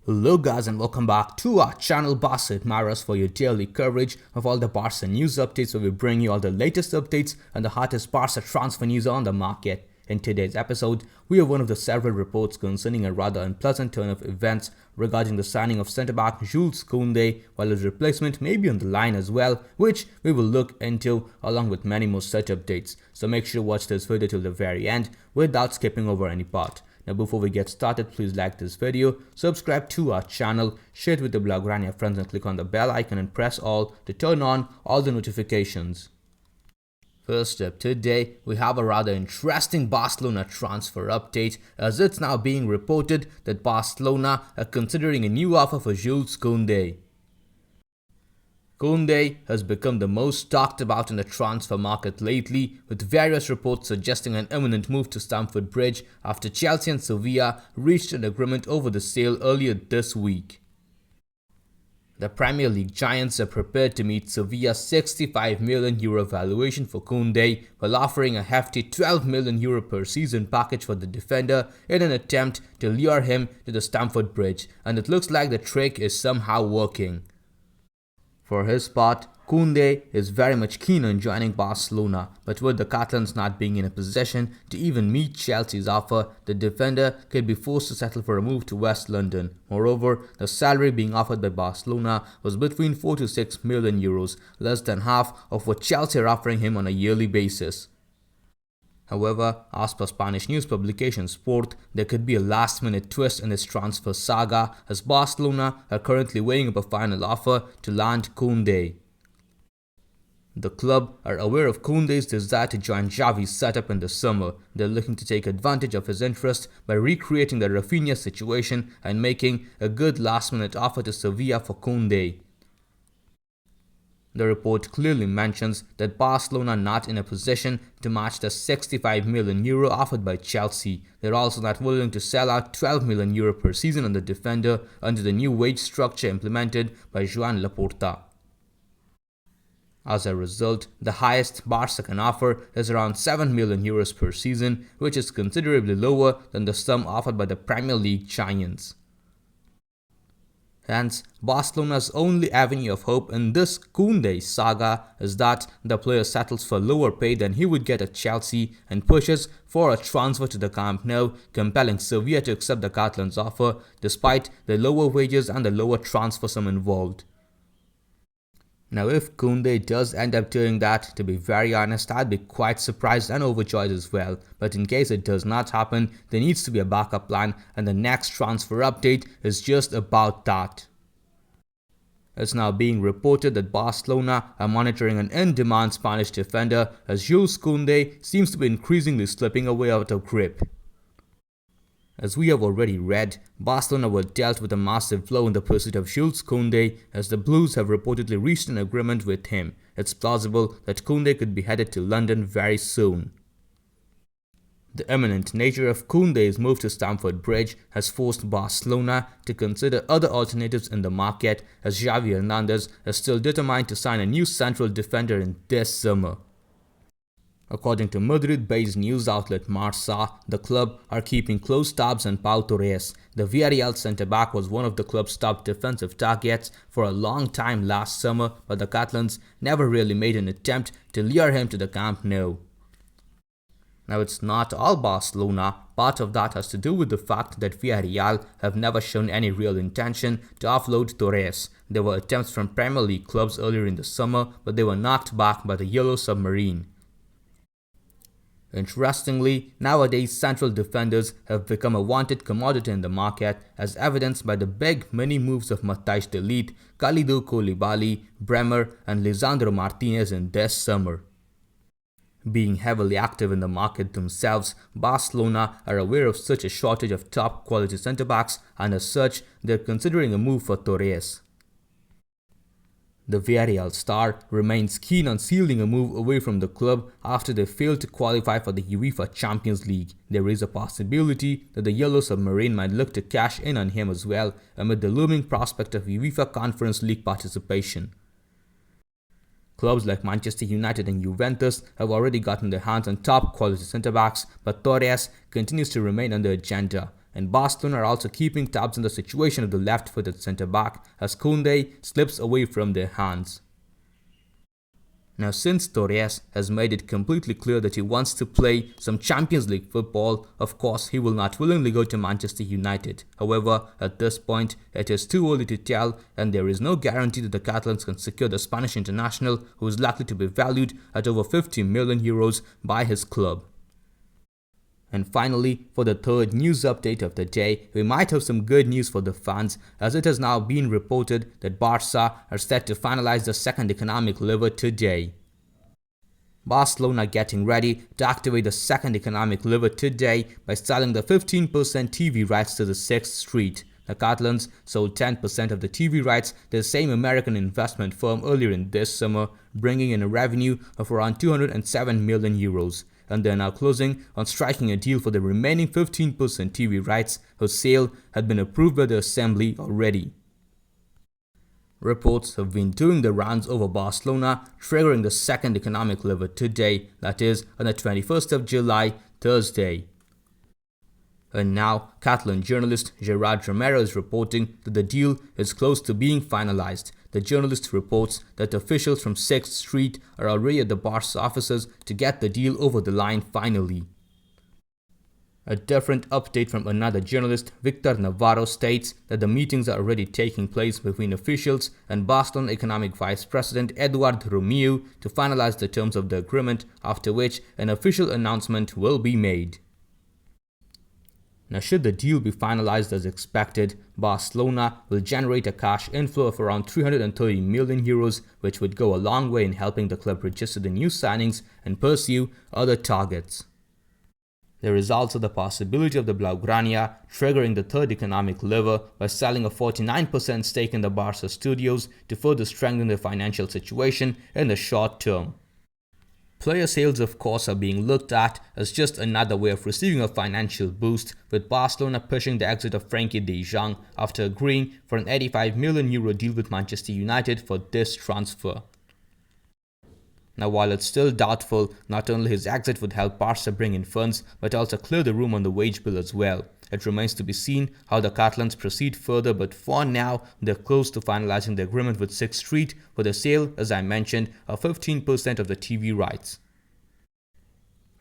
Hello guys and welcome back to our channel Barca Admirers for your daily coverage of all the Barca news updates, where we bring you all the latest updates and the hottest Barca transfer news on the market. In today's episode, we have one of the several reports concerning a rather unpleasant turn of events regarding the signing of centre-back Jules Kounde, while his replacement may be on the line as well, which we will look into along with many more such updates. So make sure to watch this video till the very end without skipping over any part. Now before we get started, please like this video, subscribe to our channel, share it with the blog around your friends and click on the bell icon and press all to turn on all the notifications. First up today, we have a rather interesting Barcelona transfer update, as it's now being reported that Barcelona are considering a new offer for Jules Kounde. Kounde has become the most talked about in the transfer market lately, with various reports suggesting an imminent move to Stamford Bridge after Chelsea and Sevilla reached an agreement over the sale earlier this week. The Premier League giants are prepared to meet Sevilla's €65 million valuation for Kounde, while offering a hefty €12 million per season package for the defender in an attempt to lure him to the Stamford Bridge, and it looks like the trick is somehow working. For his part, Kounde is very much keen on joining Barcelona, but with the Catalans not being in a position to even meet Chelsea's offer, the defender could be forced to settle for a move to West London. Moreover, the salary being offered by Barcelona was between €4 to €6 million, less than half of what Chelsea are offering him on a yearly basis. However, as per Spanish news publication Sport, there could be a last-minute twist in this transfer saga, as Barcelona are currently weighing up a final offer to land Kounde. The club are aware of Kounde's desire to join Xavi's setup in the summer. They're looking to take advantage of his interest by recreating the Rafinha situation and making a good last-minute offer to Sevilla for Kounde. The report clearly mentions that Barcelona are not in a position to match the €65 million offered by Chelsea. They're also not willing to sell out €12 million per season on the defender under the new wage structure implemented by Joan Laporta. As a result, the highest Barca can offer is around €7 million per season, which is considerably lower than the sum offered by the Premier League giants. Hence, Barcelona's only avenue of hope in this Kounde saga is that the player settles for lower pay than he would get at Chelsea and pushes for a transfer to the Camp Nou, compelling Sevilla to accept the Catalans' offer despite the lower wages and the lower transfer sum involved. Now, if Kounde does end up doing that, to be very honest, I'd be quite surprised and overjoyed as well. But in case it does not happen, there needs to be a backup plan, and the next transfer update is just about that. It's now being reported that Barcelona are monitoring an in-demand Spanish defender, as Jules Kounde seems to be increasingly slipping away out of grip. As we have already read, Barcelona were dealt with a massive blow in the pursuit of Jules Kounde, as the Blues have reportedly reached an agreement with him. It's plausible that Kounde could be headed to London very soon. The imminent nature of Kounde's move to Stamford Bridge has forced Barcelona to consider other alternatives in the market, as Xavi Hernandez is still determined to sign a new central defender in this summer. According to Madrid-based news outlet Marca, the club are keeping close tabs on Pau Torres. The Villarreal centre-back was one of the club's top defensive targets for a long time last summer, but the Catalans never really made an attempt to lure him to the Camp Nou. Now, it's not all Barcelona. Part of that has to do with the fact that Villarreal have never shown any real intention to offload Torres. There were attempts from Premier League clubs earlier in the summer, but they were knocked back by the Yellow Submarine. Interestingly, nowadays central defenders have become a wanted commodity in the market, as evidenced by the big mini moves of Matthijs de Ligt, Kalidou Koulibaly, Bremer and Lisandro Martinez in this summer. Being heavily active in the market themselves, Barcelona are aware of such a shortage of top quality centre-backs, and as such, they're considering a move for Torres. The Villarreal star remains keen on sealing a move away from the club after they failed to qualify for the UEFA Champions League. There is a possibility that the Yellow Submarine might look to cash in on him as well, amid the looming prospect of UEFA Conference League participation. Clubs like Manchester United and Juventus have already gotten their hands on top quality centre-backs, but Torres continues to remain on the agenda. and Barcelona are also keeping tabs on the situation of the left-footed centre-back as Kounde slips away from their hands. Now, since Torres has made it completely clear that he wants to play some Champions League football, of course he will not willingly go to Manchester United. However, at this point, it is too early to tell, and there is no guarantee that the Catalans can secure the Spanish international, who is likely to be valued at over 50 million euros by his club. And finally, for the third news update of the day, we might have some good news for the fans, as it has now been reported that Barca are set to finalize the second economic lever today. Barcelona getting ready to activate the second economic lever today by selling the 15% TV rights to the 6th Street. The Catalans sold 10% of the TV rights to the same American investment firm earlier in this summer, bringing in a revenue of around 207 million euros. And they are now closing on striking a deal for the remaining 15% TV rights, whose sale had been approved by the Assembly already. Reports have been doing the rounds over Barcelona triggering the second economic lever today, that is on the 21st of July, Thursday. And now, Catalan journalist Gerard Romero is reporting that the deal is close to being finalized. The journalist reports that officials from 6th Street are already at the Barca offices to get the deal over the line finally. A different update from another journalist, Victor Navarro, states that the meetings are already taking place between officials and Barcelona Economic Vice President Eduard Romeu to finalize the terms of the agreement, after which an official announcement will be made. Now, should the deal be finalized as expected, Barcelona will generate a cash inflow of around 330 million euros, which would go a long way in helping the club register the new signings and pursue other targets. There is also the possibility of the Blaugrana triggering the third economic lever by selling a 49% stake in the Barca studios to further strengthen their financial situation in the short term. Player sales, of course, are being looked at as just another way of receiving a financial boost, with Barcelona pushing the exit of Frenkie de Jong after agreeing for an 85 million euro deal with Manchester United for this transfer. Now, while it's still doubtful, not only his exit would help Barca bring in funds, but also clear the room on the wage bill as well. It remains to be seen how the Catalans proceed further, but for now, they're close to finalizing the agreement with 6th Street for the sale, as I mentioned, of 15% of the TV rights.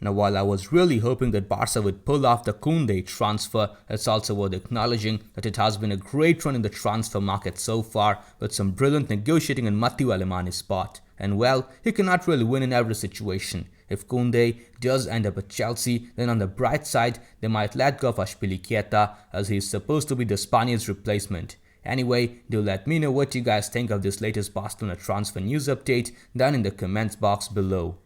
Now, while I was really hoping that Barca would pull off the Kounde transfer, it's also worth acknowledging that it has been a great run in the transfer market so far, with some brilliant negotiating on Mathieu Alemany's part. And well, he cannot really win in every situation. If Kounde does end up at Chelsea, then on the bright side, they might let go of Azpilicueta, as he is supposed to be the Spaniard's replacement. Anyway, do let me know what you guys think of this latest Barcelona transfer news update down in the comments box below.